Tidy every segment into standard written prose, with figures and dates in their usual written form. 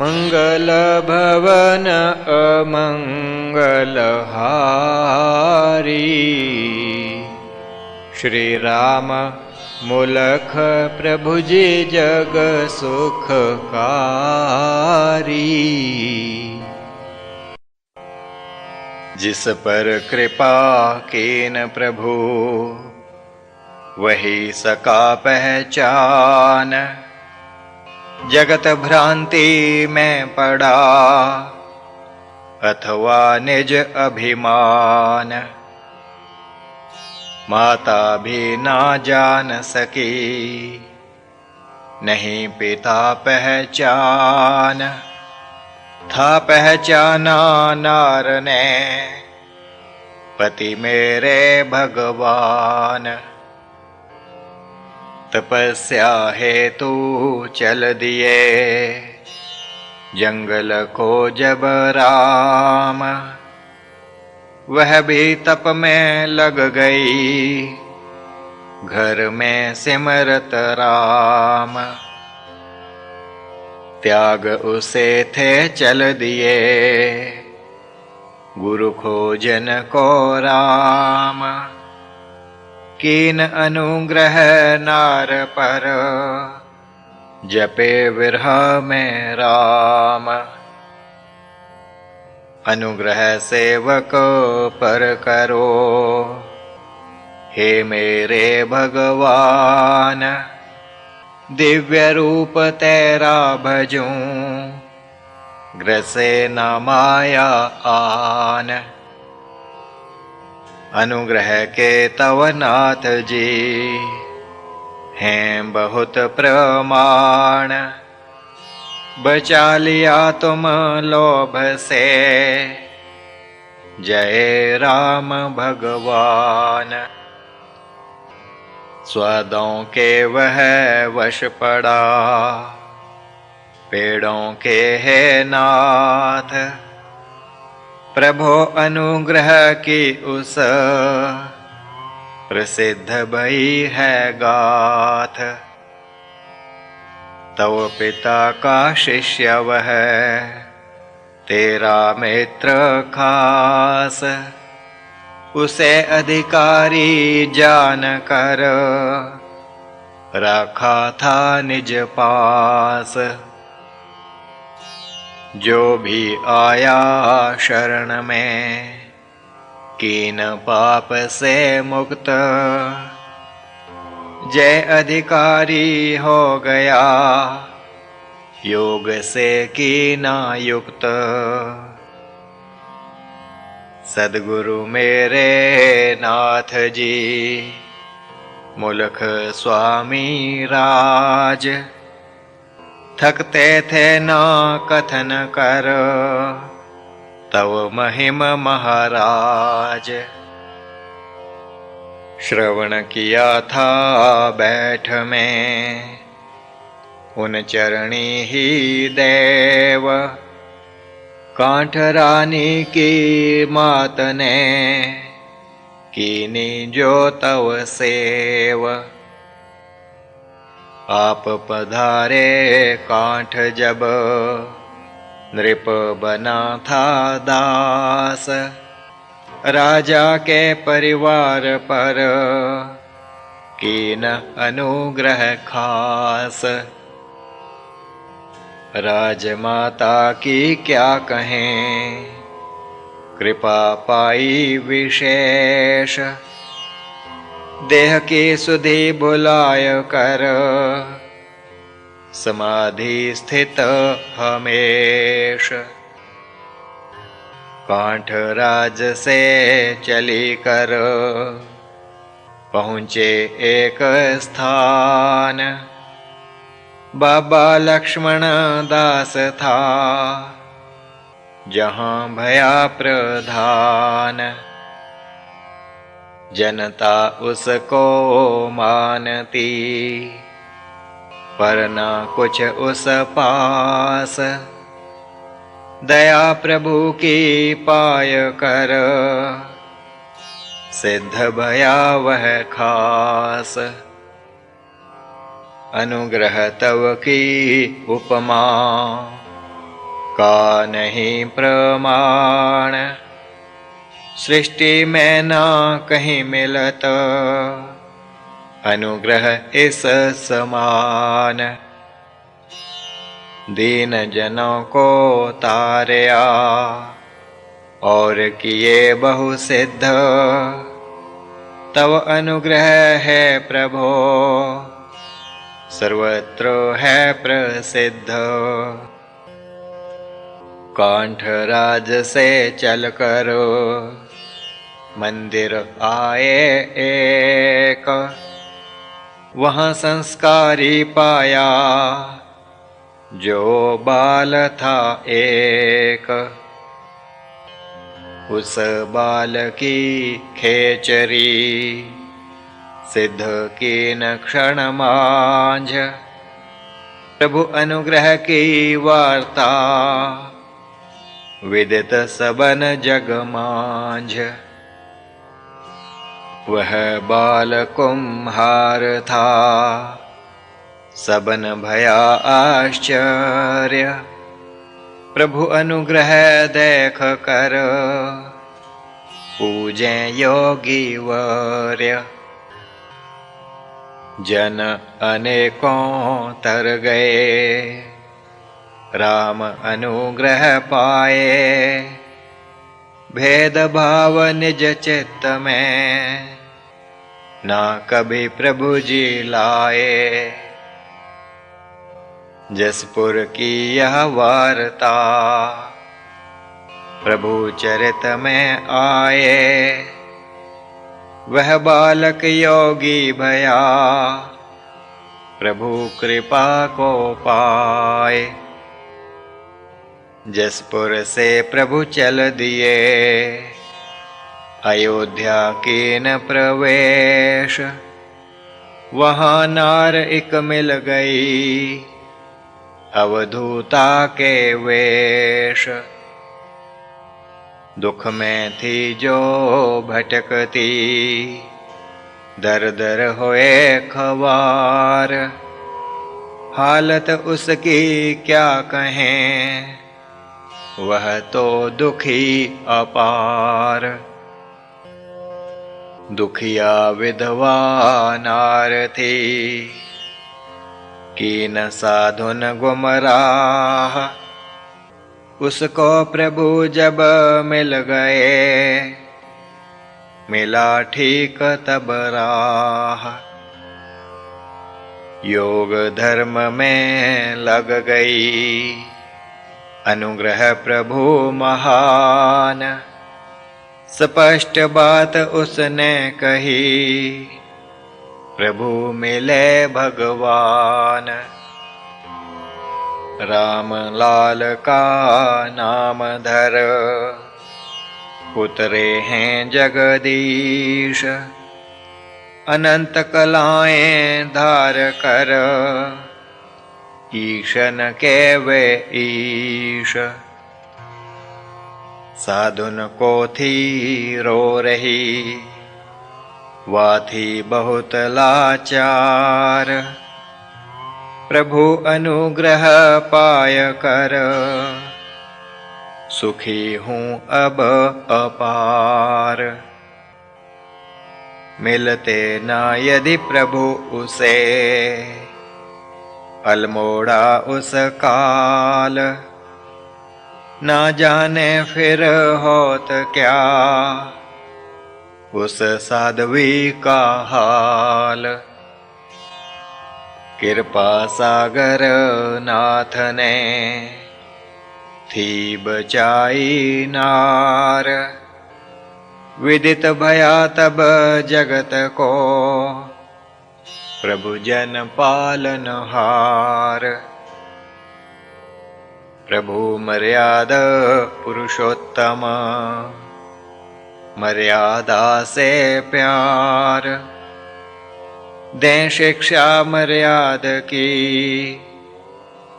मंगल भवन अमंगल हारी। श्री राम मूलख प्रभु जी जग सुखकारी। जिस पर कृपा कीन प्रभु वही सका पहचान। जगत भ्रांति में पड़ा अथवा निज अभिमान। माता भी ना जान सकी नहीं पिता पहचान। था पहचाना नार ने पति मेरे भगवान। तपस्या हेतु चल दिए जंगल को जब राम। वह भी तप में लग गई घर में सिमरत राम। त्याग उसे थे चल दिए गुरु खोजन को राम। कीन अनुग्रह नार पर जपे विरह में राम। अनुग्रह सेवक पर करो हे मेरे भगवान। दिव्य रूप तेरा भजूं ग्रसे न माया आन। अनुग्रह के तव नाथ जी हैं बहुत प्रमाण। बचा लिया तुम लोभ से जय राम भगवान। स्वादों के वह वश पड़ा पेड़ों के है नाथ। प्रभो अनुग्रह की उस प्रसिद्ध भई है गाथ। तव पिता का शिष्य वह तेरा मित्र खास। उसे अधिकारी जान कर रखा था निज पास। जो भी आया शरण में कीन पाप से मुक्त। जय अधिकारी हो गया योग से कीना युक्त। सद्गुरु मेरे नाथ जी मुलख स्वामी राज। थकते थे ना कथन कर तव महिम महाराज। श्रवण किया था बैठ में उन चरणी ही देव। कांठ रानी की मात ने कीनी जो तव सेव। आप पधारे कांठ जब नृप बना था दास। राजा के परिवार पर कीन अनुग्रह खास। राजमाता की क्या कहें कृपा पाई विशेष। देह की सुधि भुलाय कर समाधि स्थित हमेश। कांठ राज से चली कर पहुँचे एक स्थान। बाबा लक्ष्मण दास था जहाँ भया प्रधान। जनता उसको मानती पर न कुछ उस पास। दया प्रभु की पाय कर सिद्ध भया वह खास। अनुग्रह तव की उपमा का नहीं प्रमाण, सृष्टि में ना कहीं मिलत, अनुग्रह इस समान। दीन जनों को तारया और किए बहु सिद्ध, तव अनुग्रह है प्रभो सर्वत्र है प्रसिद्ध। कांठराज से चल कर मंदिर आए एक, वहाँ संस्कारी पाया जो बाल था एक। उस बाल की खेचरी सिद्ध कीन क्षण मांझ, प्रभु अनुग्रह की वार्ता विदित सबन जग मांझ। वह बाल कुम्हार था सबन भया आश्चर्य, प्रभु अनुग्रह देख कर पूजे योगी वर्य। जन अनेकों तर गए राम अनुग्रह पाए, भेद भाव निज चित्त में ना कभी प्रभु जी लाए। जसपुर की यह वार्ता प्रभु चरित में आए, वह बालक योगी भया प्रभु कृपा को पाए। जसपुर से प्रभु चल दिए अयोध्या कीन प्रवेश, वहाँ नार एक मिल गई अवधूता के वेश। दुख में थी जो भटकती दर दर होए खवार, हालत उसकी क्या कहें वह तो दुखी अपार। दुखिया विधवा नार थी कीन साधुन गुमराह, उसको प्रभु जब मिल गए मिला ठीक तब राह। योग धर्म में लग गई अनुग्रह प्रभु महान, स्पष्ट बात उसने कही प्रभु मिले भगवान। राम लाल का नाम धर उतरे हैं जगदीश, अनंत कलाएं धार कर ईशन के वे ईश। साधुन को थी रो रही वा थी बहुत लाचार, प्रभु अनुग्रह पाय कर सुखी हूँ अब अपार। मिलते ना यदि प्रभु उसे अल्मोड़ा उस काल, ना जाने फिर होत क्या उस साध्वी का हाल। कृपा सागर नाथ ने थी बचाई नार, विदित भया तब जगत को प्रभु जन पालनहार। प्रभु मर्यादा पुरुषोत्तम मर्यादा से प्यार, दें शिक्षा मर्याद की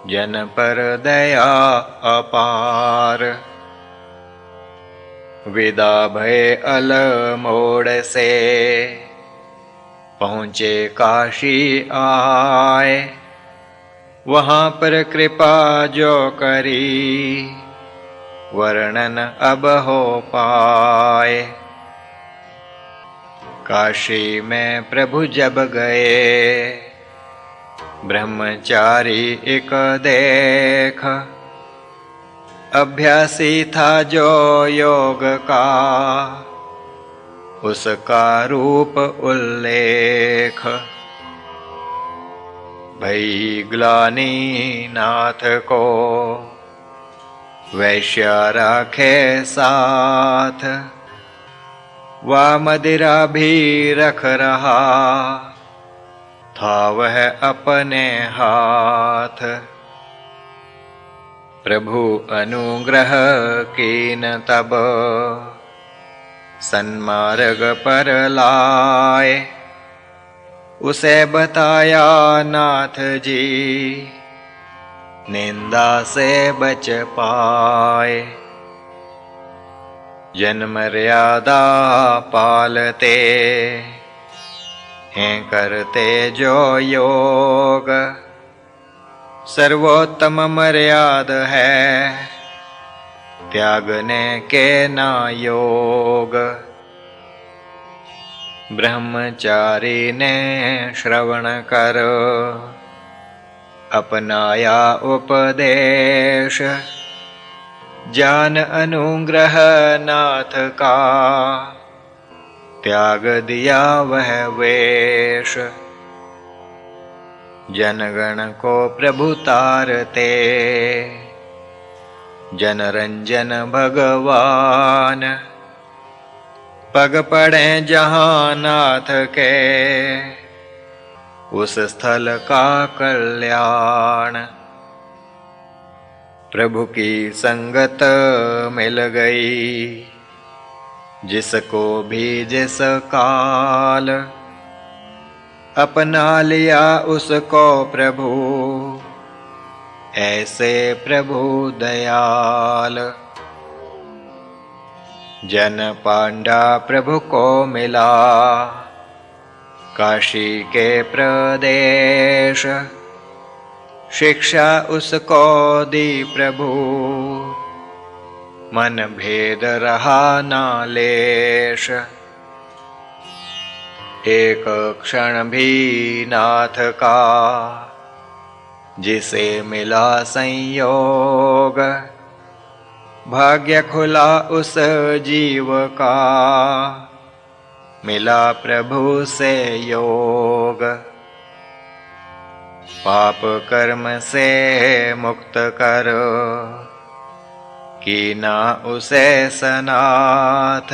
जन पर दया अपार। विदा भय अलमोड़ से पहुँचे काशी आए, वहाँ पर कृपा जो करी, वर्णन अब हो पाए। काशी में प्रभु जब गए, ब्रह्मचारी एक देख, अभ्यासी था जो योग का, उसका रूप उल्लेख। भई ग्लानि नाथ को, वैश्य राखे साथ, वा मदिरा भी रख रहा था वह अपने हाथ। प्रभु अनुग्रह कीन तब, सन्मार्ग पर लाए, उसे बताया नाथ जी, निंदा से बच पाए। जन मर्यादा पालते हैं करते जो योग, सर्वोत्तम मर्याद है त्यागने के ना योग। ब्रह्मचारी ने श्रवण कर अपनाया उपदेश, जान अनुग्रह नाथ का, त्याग दिया वह वेश। जनगण को प्रभु तारते, जनरंजन भगवान, पग पड़े जहाँ नाथ के, उस स्थल का कल्याण। प्रभु की संगत मिल गई, जिसको भी जिस काल, अपना लिया उसको प्रभु, ऐसे प्रभु दयाल। जन पांडा प्रभु को मिला, काशी के प्रदेश, शिक्षा उसको दी प्रभु, मन भेद रहा ना लेश। एक क्षण भी नाथ का, जिसे मिला संयोग, भाग्य खुला उस जीव का, मिला प्रभु से योग। पाप कर्म से मुक्त कर, कीना उसे सनाथ,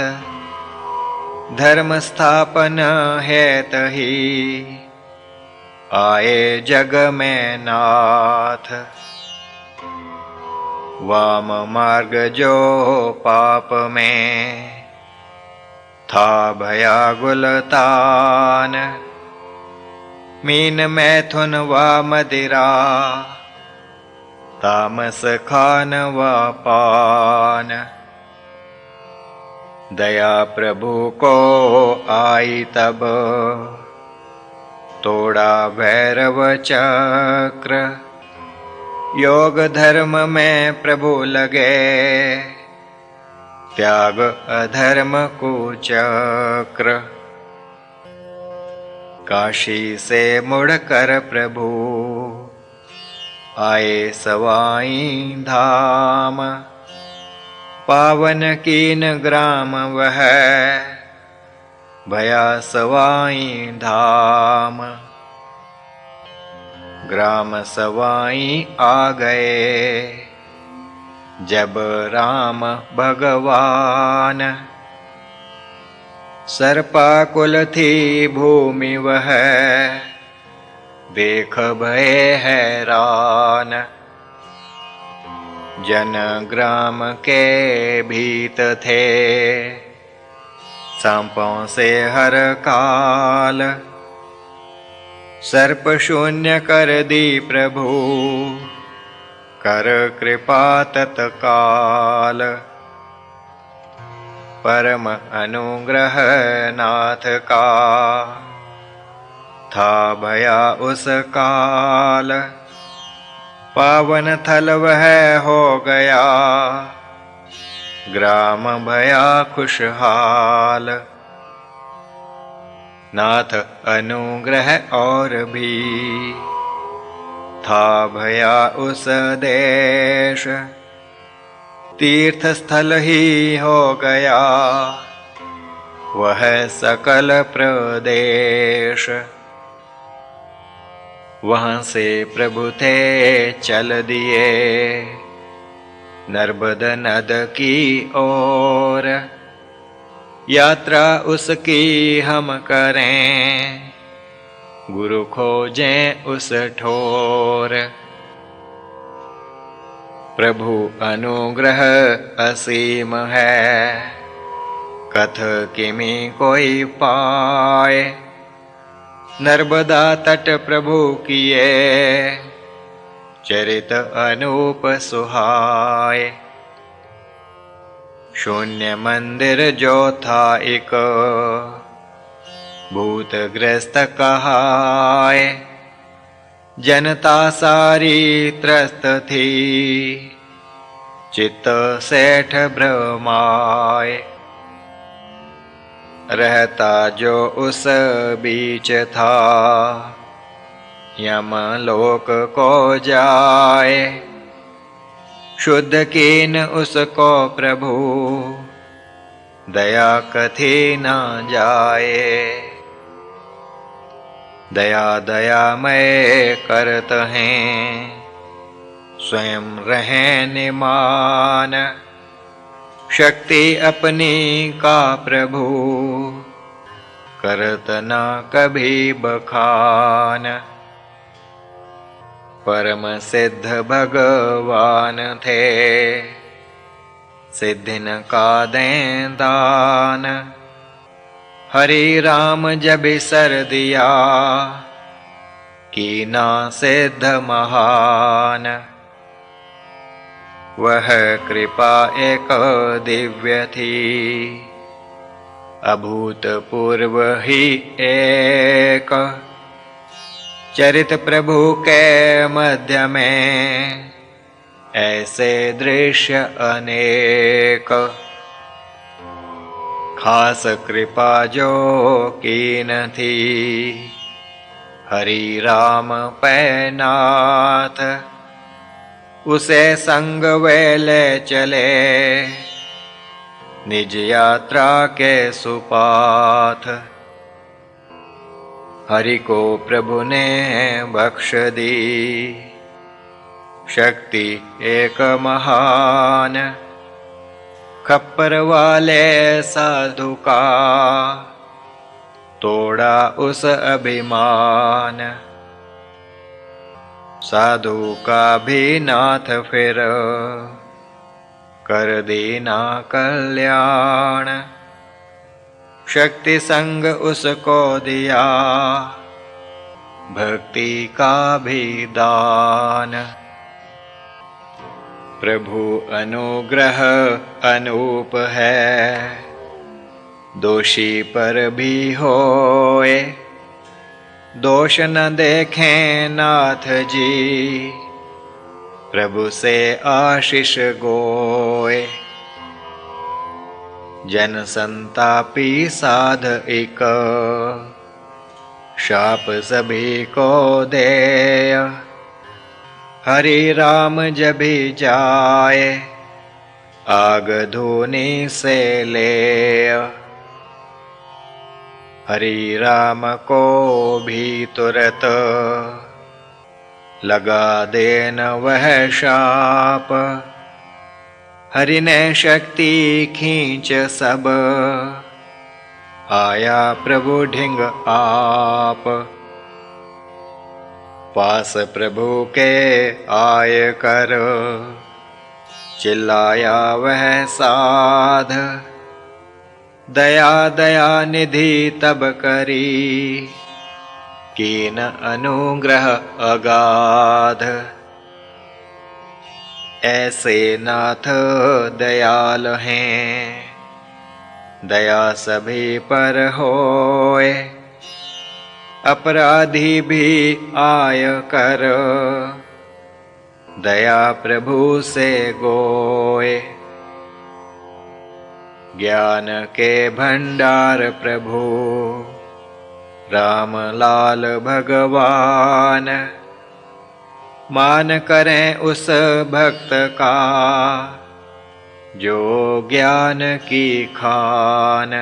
धर्म स्थापन हेत ही, आए जग में नाथ। वाम मार्ग जो पाप में था भया गुलतान, मीन मैथुन व मदिरा, तामस खान व पान। दया प्रभु को आई तब, तोड़ा भैरव चक्र, योग धर्म में प्रभु लगे, त्याग अधर्म कुचक्र। काशी से मुड़कर प्रभु आए सवाई धाम, पावन कीन ग्राम वह, भया सवाई धाम। ग्राम सवाई आ गए, जब राम भगवान, सर्पाकुल थी भूमि वह, देख भय हैरान। जन ग्राम के भीत थे, सांपों से हर काल, सर्प शून्य कर दी प्रभु, कर कृपा तत्काल। परम अनुग्रह नाथ का, था भया उस काल, पावन थल वह हो गया, ग्राम भया खुशहाल। नाथ अनुग्रह और भी था भया उस देश, तीर्थ स्थल ही हो गया वह सकल प्रदेश। वहाँ से प्रभु थे चल दिए नर्मद नद की ओर, यात्रा उसकी हम करें गुरु खोजें उस ठोर। प्रभु अनुग्रह असीम है, कथ किमि कोई पाए। नर्मदा तट प्रभु किए, चरित अनूप सुहाए। शून्य मंदिर जो था एक, भूतग्रस्त कहाए। जनता सारी त्रस्त थी, चित्त सेठ भ्रमाए। रहता जो उस बीच था, यमलोक को जाए। शुद्ध कीन उसको प्रभु, दया कथी न जाए। दया दया मैं करत हैं, स्वयं रहें निमान। शक्ति अपनी का प्रभु, करत न कभी बखान। परम सिद्ध भगवान थे, सिद्धिन का दें दान। हरि राम जब सर दिया, कीना सिद्ध महान। वह कृपा एक दिव्य थी, अभूतपूर्व ही एक। चरित प्रभु के मध्य में, ऐसे दृश्य अनेक। खास कृपा जो कीन थी, हरि राम पै नाथ। उसे संग वे ले चले, निज यात्रा के सुपाथ। हरि को प्रभु ने बख्श दी, शक्ति एक महान। खप्पर वाले साधु का, तोड़ा उस अभिमान। साधु का भी नाथ फिर, कर दीना कल्याण। शक्ति संग उसको दिया, भक्ति का भी दान। प्रभु अनुग्रह अनूप है, दोषी पर भी होए। दोष न देखें नाथ जी, प्रभु से आशीष गोए। जन संतापी साध एक, शाप सभी को देय। हरि राम जभी जाए, आग धूनी से ले। हरि राम को भी तुरत, लगा देन वह शाप। हरि ने शक्ति खींच सब, आया प्रभु ढिंग आप। पास प्रभु के आय कर, चिल्लाया वह साध। दया दया निधि तब करी, कीन अनुग्रह अगाध। ऐसे नाथ दयाल हैं, दया सभी पर होए। अपराधी भी आय कर, दया प्रभु से गोए। ज्ञान के भंडार प्रभु राम लाल भगवान, मान करें उस भक्त का जो ज्ञान की खान।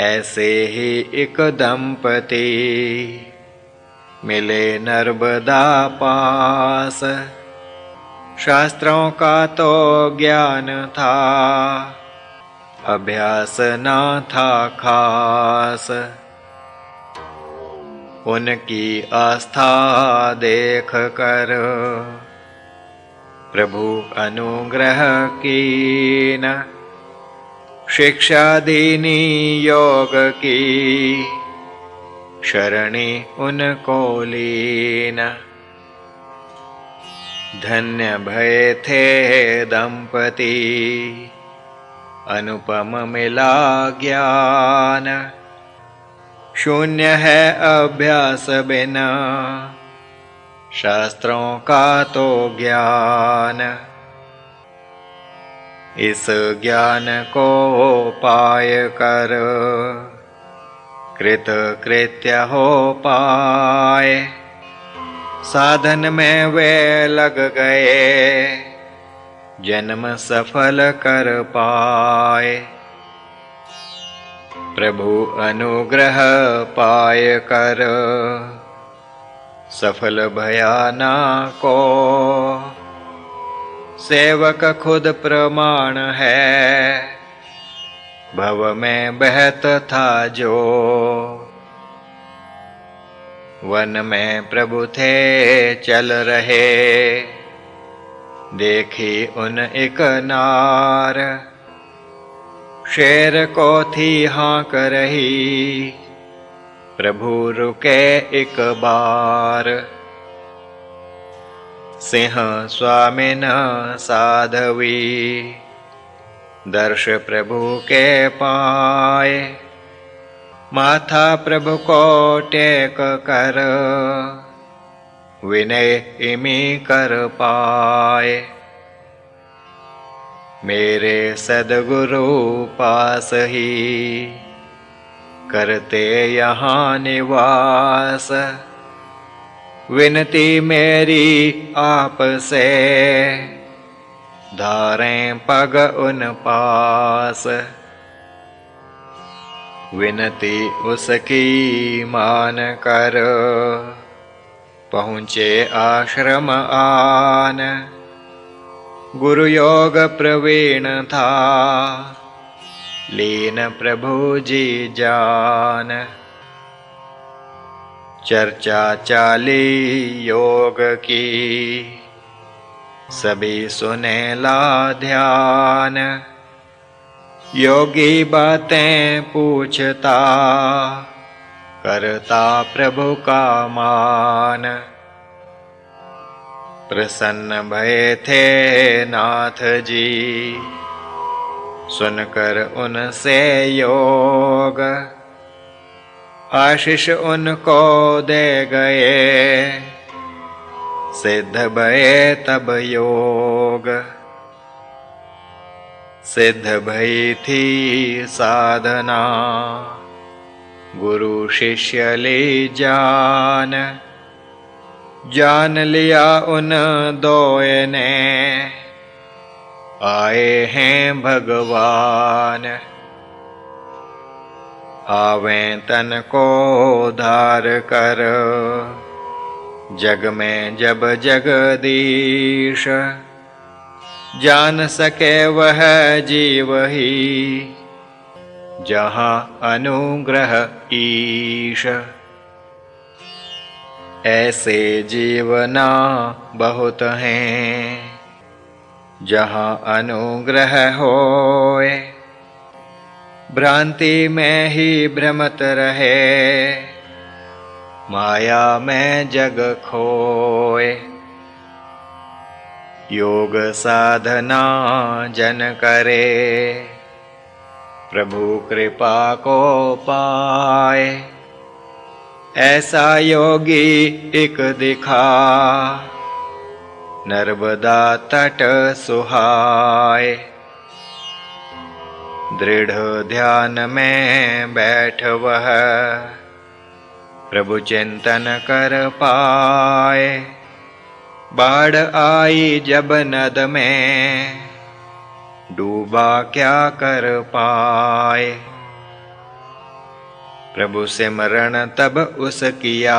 ऐसे ही एक दंपति मिले नर्मदा पास, शास्त्रों का तो ज्ञान था, अभ्यास ना था खास। उनकी आस्था देख कर प्रभु अनुग्रह कीन, शिक्षा दीनी योग की शरणी उनको लीन। धन्य भये थे दंपति अनुपम मिला ज्ञान, शून्य है अभ्यास बिना शास्त्रों का तो ज्ञान। इस ज्ञान को पाय कर कृत कृत्य हो पाए, साधन में वे लग गए जन्म सफल कर पाए। प्रभु अनुग्रह पाय कर सफल भया ना को, सेवक खुद प्रमाण है भव में बहत था जो। वन में प्रभु थे चल रहे, देखी उन एक नार, शेर को थी हाँक रही, प्रभु रुके एक बार। सिंह स्वामिन साधवी दर्श प्रभु के पाए, माथा प्रभु को टेक कर विनय इमी कर पाए। मेरे सद्गुरु पास ही करते यहाँ निवास, विनती मेरी आपसे धारें पग उन पास। विनती उसकी मान कर पहुँचे आश्रम आन, गुरु योग प्रवीण था लीन प्रभु जी जान। चर्चा चाली योग की सभी सुने ला ध्यान, योगी बातें पूछता करता प्रभु का मान। प्रसन्न भये थे नाथ जी सुनकर उनसे योग, आशीष उनको दे गए सिद्ध भये तब योग। सिद्ध भई थी साधना गुरु शिष्य ली जान, जान लिया उन दोए ने आए हैं भगवान। आवें तन को धार कर जग में जब जगदीश, जान सके वह जीव ही जहाँ अनुग्रह ईश। ऐसे जीवना बहुत हैं जहाँ अनुग्रह होए, भ्रांति में ही भ्रमत रहे माया में जग खोए। योग साधना जन करे प्रभु कृपा को पाए, ऐसा योगी एक दिखा, नर्मदा तट सुहाए। दृढ़ ध्यान में बैठ वह, प्रभु चिंतन कर पाए। बाढ़ आई जब नद में, डूबा क्या कर पाए। प्रभु सिमरण तब उस किया,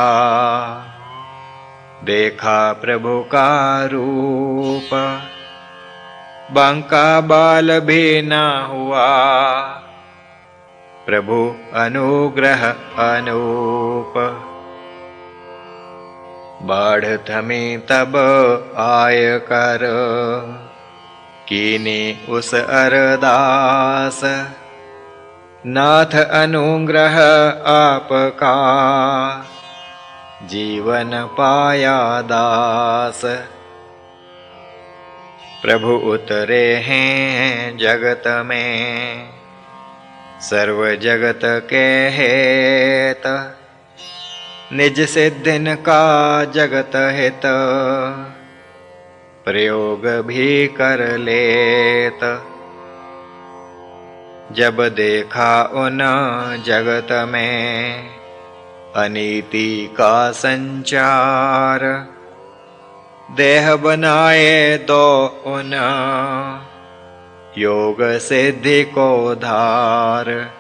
देखा प्रभु का रूप। बांका बाल भी न हुआ, प्रभु अनुग्रह अनूप। बाढ़ थमी तब आय कर, कीनी उस अरदास। नाथ अनुग्रह आपका, जीवन पाया दास। प्रभु उतरे हैं जगत में, सर्व जगत के हेत। निज सिद्धिन का जगत हित, प्रयोग भी कर लेत। जब देखा उन जगत में, अनीति का संचार। देह बनाए दो उन, योग सिद्धि को धार।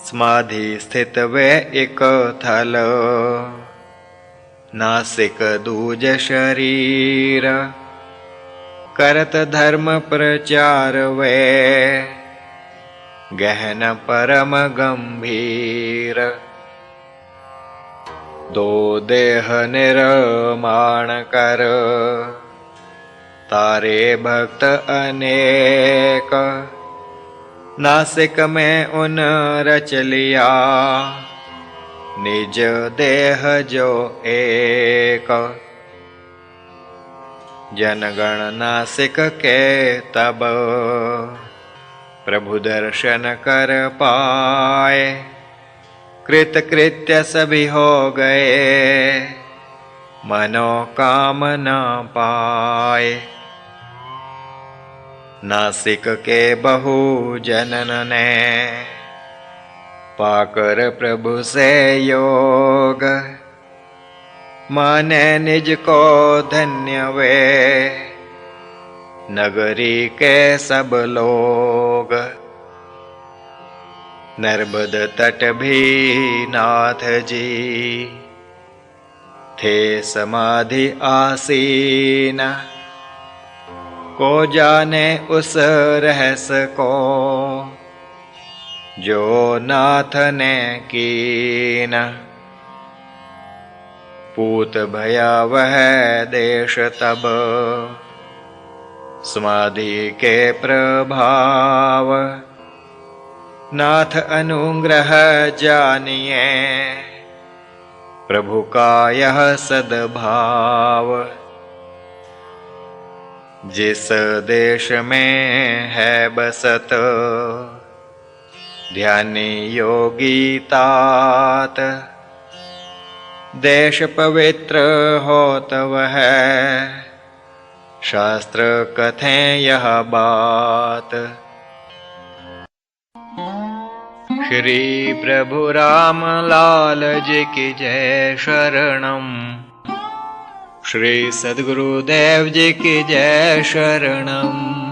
समाधि स्थित वे एक थल, नासिक दूज शरीर। करत धर्म प्रचार वे, गहन परम गंभीर। दो देह निर्माण कर, तारे भक्त अनेक। नासिक में उन रच लिया, निज देह जो एक। जनगण नासिक के तब, प्रभु दर्शन कर पाए। कृत कृत्य सभी हो गए, मनोकामना पाए। नासिक के बहु जनन ने, पाकर प्रभु से योग। माने निज को धन्य वे, नगरी के सब लोग। नर्मद तट भी नाथ जी, थे समाधि आसीन। को जाने उस रहस्य को, जो नाथ ने कीन। पूत भयावह देश तब, समाधि के प्रभाव। नाथ अनुग्रह जानिए, प्रभु का यह सद्भाव। जिस देश में है बसत, ध्यानी योगी तात। देश पवित्र होत वह, शास्त्र कथें यह बात। श्री प्रभु राम लाल जी की जय शरणम। श्री सद्गुरुदेव जी की जय शरणम।